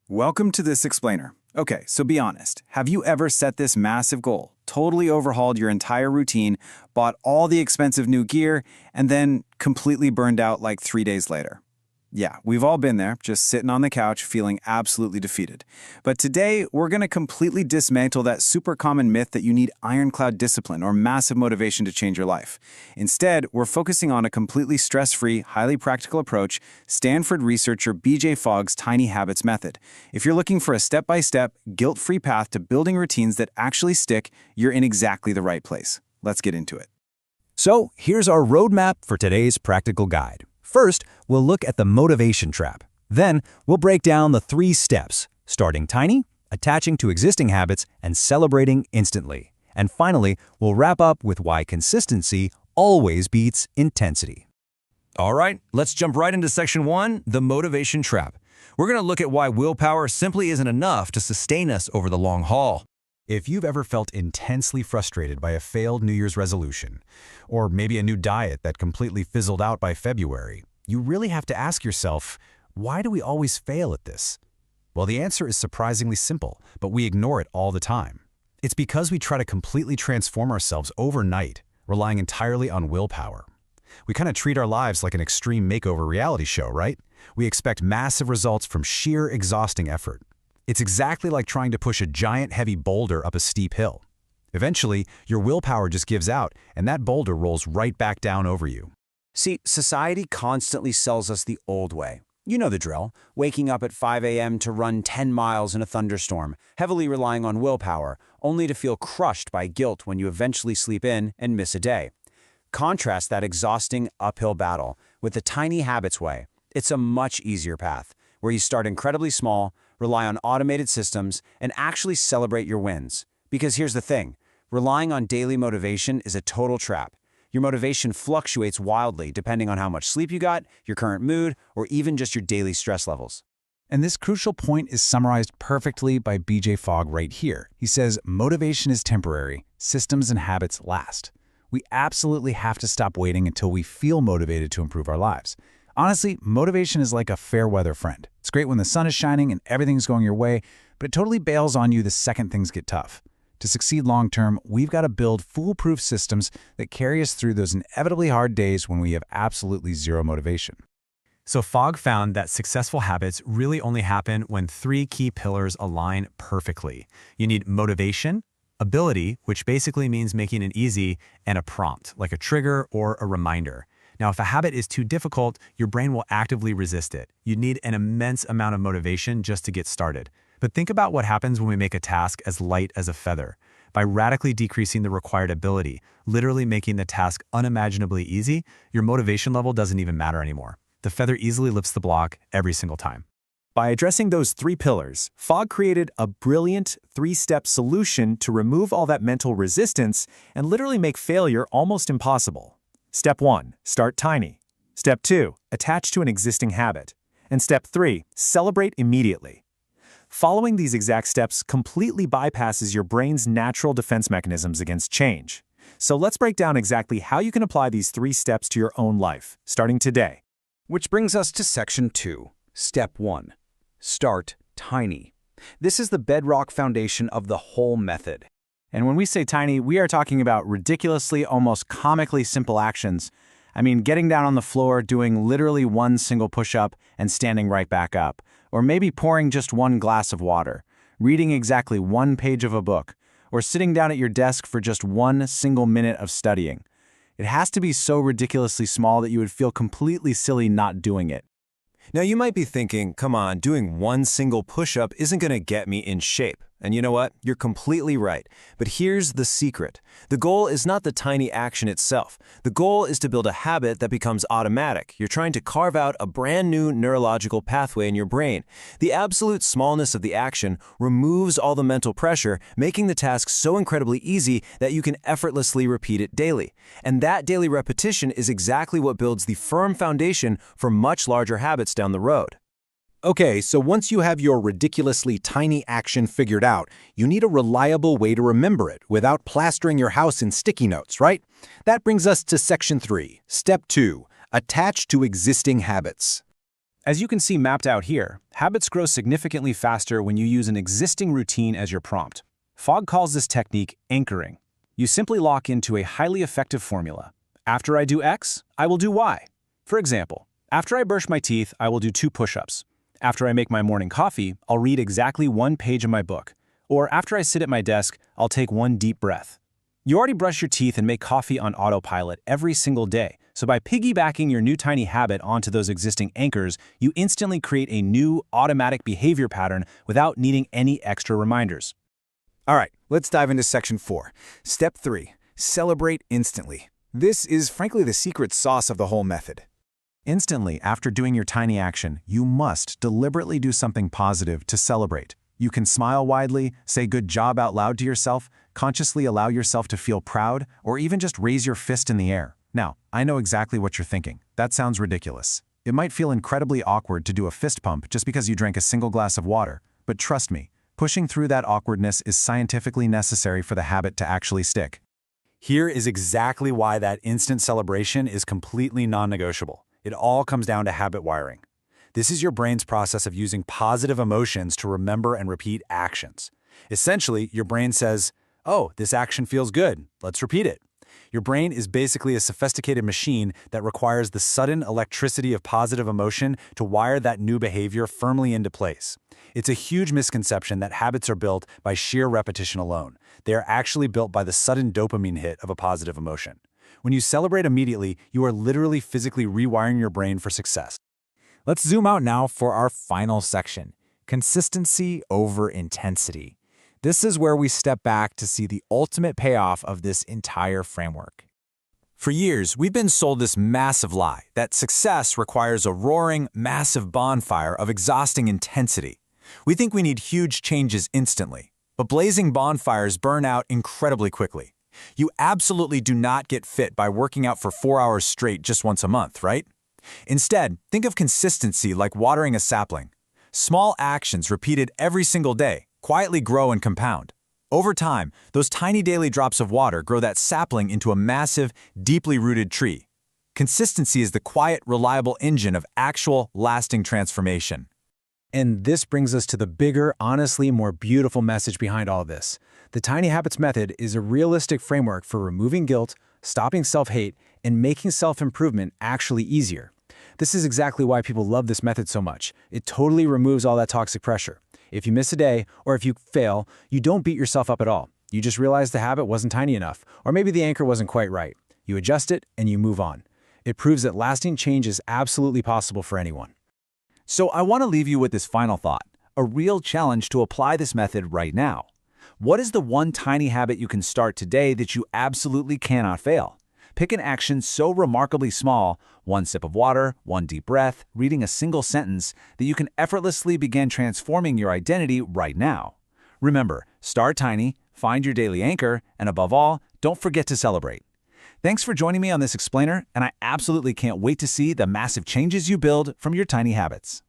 Welcome to this explainer. Okay, so be honest. Have you ever set this massive goal, totally overhauled your entire routine, bought all the expensive new gear, and then completely burned out like 3 days later? Yeah, we've all been there, just sitting on the couch feeling absolutely defeated. But today, we're going to completely dismantle that super common myth that you need ironclad discipline or massive motivation to change your life. Instead, we're focusing on a completely stress-free, highly practical approach, Stanford researcher BJ Fogg's Tiny Habits method. If you're looking for a step-by-step, guilt-free path to building routines that actually stick, you're in exactly the right place. Let's get into it. So here's our roadmap for today's practical guide. First, we'll look at the motivation trap. Then, we'll break down the 3 steps, starting tiny, attaching to existing habits, and celebrating instantly. And finally, we'll wrap up with why consistency always beats intensity. All right, let's jump right into section 1, the motivation trap. We're going to look at why willpower simply isn't enough to sustain us over the long haul. If you've ever felt intensely frustrated by a failed New Year's resolution, or maybe a new diet that completely fizzled out by February, you really have to ask yourself, why do we always fail at this? Well, the answer is surprisingly simple, but we ignore it all the time. It's because we try to completely transform ourselves overnight, relying entirely on willpower. We kind of treat our lives like an extreme makeover reality show, right? We expect massive results from sheer exhausting effort. It's exactly like trying to push a giant heavy boulder up a steep hill. Eventually, your willpower just gives out, and that boulder rolls right back down over you. See, society constantly sells us the old way. You know the drill, waking up at 5 a.m. to run 10 miles in a thunderstorm, heavily relying on willpower, only to feel crushed by guilt when you eventually sleep in and miss a day. Contrast that exhausting uphill battle with the tiny habits way. It's a much easier path, where you start incredibly small, rely on automated systems, and actually celebrate your wins. Because here's the thing, relying on daily motivation is a total trap. Your motivation fluctuates wildly depending on how much sleep you got, your current mood, or even just your daily stress levels. And this crucial point is summarized perfectly by BJ Fogg right here. He says, motivation is temporary, systems and habits last. We absolutely have to stop waiting until we feel motivated to improve our lives. Honestly, motivation is like a fair weather friend. It's great when the sun is shining and everything's going your way, but it totally bails on you the second things get tough. To succeed long-term, we've got to build foolproof systems that carry us through those inevitably hard days when we have absolutely zero motivation. So Fogg found that successful habits really only happen when 3 key pillars align perfectly. You need motivation, ability, which basically means making it easy, and a prompt, like a trigger or a reminder. Now, if a habit is too difficult, your brain will actively resist it. You need an immense amount of motivation just to get started. But think about what happens when we make a task as light as a feather. By radically decreasing the required ability, literally making the task unimaginably easy, your motivation level doesn't even matter anymore. The feather easily lifts the block every single time. By addressing those 3 pillars, Fogg created a brilliant 3-step solution to remove all that mental resistance and literally make failure almost impossible. Step 1, start tiny. Step 2, attach to an existing habit. And Step 3, celebrate immediately. Following these exact steps completely bypasses your brain's natural defense mechanisms against change. So let's break down exactly how you can apply these 3 steps to your own life, starting today. Which brings us to section 2, step 1, start tiny. This is the bedrock foundation of the whole method. And when we say tiny, we are talking about ridiculously, almost comically simple actions. I mean, getting down on the floor, doing literally 1 single push-up, and standing right back up. Or maybe pouring just 1 glass of water, reading exactly 1 page of a book, or sitting down at your desk for just 1 single minute of studying. It has to be so ridiculously small that you would feel completely silly not doing it. Now you might be thinking, come on, doing 1 single push-up isn't going to get me in shape. And you know what? You're completely right. But here's the secret. The goal is not the tiny action itself. The goal is to build a habit that becomes automatic. You're trying to carve out a brand new neurological pathway in your brain. The absolute smallness of the action removes all the mental pressure, making the task so incredibly easy that you can effortlessly repeat it daily. And that daily repetition is exactly what builds the firm foundation for much larger habits down the road. Okay, so once you have your ridiculously tiny action figured out, you need a reliable way to remember it without plastering your house in sticky notes, right? That brings us to section 3, step 2, attach to existing habits. As you can see mapped out here, habits grow significantly faster when you use an existing routine as your prompt. Fogg calls this technique anchoring. You simply lock into a highly effective formula. After I do X, I will do Y. For example, after I brush my teeth, I will do 2 push-ups. After I make my morning coffee, I'll read exactly 1 page of my book. Or after I sit at my desk, I'll take 1 deep breath. You already brush your teeth and make coffee on autopilot every single day. So by piggybacking your new tiny habit onto those existing anchors, you instantly create a new automatic behavior pattern without needing any extra reminders. All right, let's dive into section 4. Step 3, celebrate instantly. This is frankly the secret sauce of the whole method. Instantly, after doing your tiny action, you must deliberately do something positive to celebrate. You can smile widely, say good job out loud to yourself, consciously allow yourself to feel proud, or even just raise your fist in the air. Now, I know exactly what you're thinking. That sounds ridiculous. It might feel incredibly awkward to do a fist pump just because you drank a single glass of water, but trust me, pushing through that awkwardness is scientifically necessary for the habit to actually stick. Here is exactly why that instant celebration is completely non-negotiable. It all comes down to habit wiring. This is your brain's process of using positive emotions to remember and repeat actions. Essentially, your brain says, "Oh, this action feels good. Let's repeat it." Your brain is basically a sophisticated machine that requires the sudden electricity of positive emotion to wire that new behavior firmly into place. It's a huge misconception that habits are built by sheer repetition alone. They are actually built by the sudden dopamine hit of a positive emotion. When you celebrate immediately, you are literally physically rewiring your brain for success. Let's zoom out now for our final section, consistency over intensity. This is where we step back to see the ultimate payoff of this entire framework. For years, we've been sold this massive lie that success requires a roaring, massive bonfire of exhausting intensity. We think we need huge changes instantly, but blazing bonfires burn out incredibly quickly. You absolutely do not get fit by working out for 4 hours straight just once a month, right? Instead, think of consistency like watering a sapling. Small actions repeated every single day quietly grow and compound. Over time, those tiny daily drops of water grow that sapling into a massive, deeply rooted tree. Consistency is the quiet, reliable engine of actual, lasting transformation. And this brings us to the bigger, honestly more beautiful message behind all this. The Tiny Habits method is a realistic framework for removing guilt, stopping self-hate, and making self-improvement actually easier. This is exactly why people love this method so much. It totally removes all that toxic pressure. If you miss a day, or if you fail, you don't beat yourself up at all. You just realize the habit wasn't tiny enough, or maybe the anchor wasn't quite right. You adjust it, and you move on. It proves that lasting change is absolutely possible for anyone. So I want to leave you with this final thought, a real challenge to apply this method right now. What is the one tiny habit you can start today that you absolutely cannot fail? Pick an action so remarkably small, 1 sip of water, 1 deep breath, reading a single sentence, that you can effortlessly begin transforming your identity right now. Remember, start tiny, find your daily anchor, and above all, don't forget to celebrate. Thanks for joining me on this explainer, and I absolutely can't wait to see the massive changes you build from your tiny habits.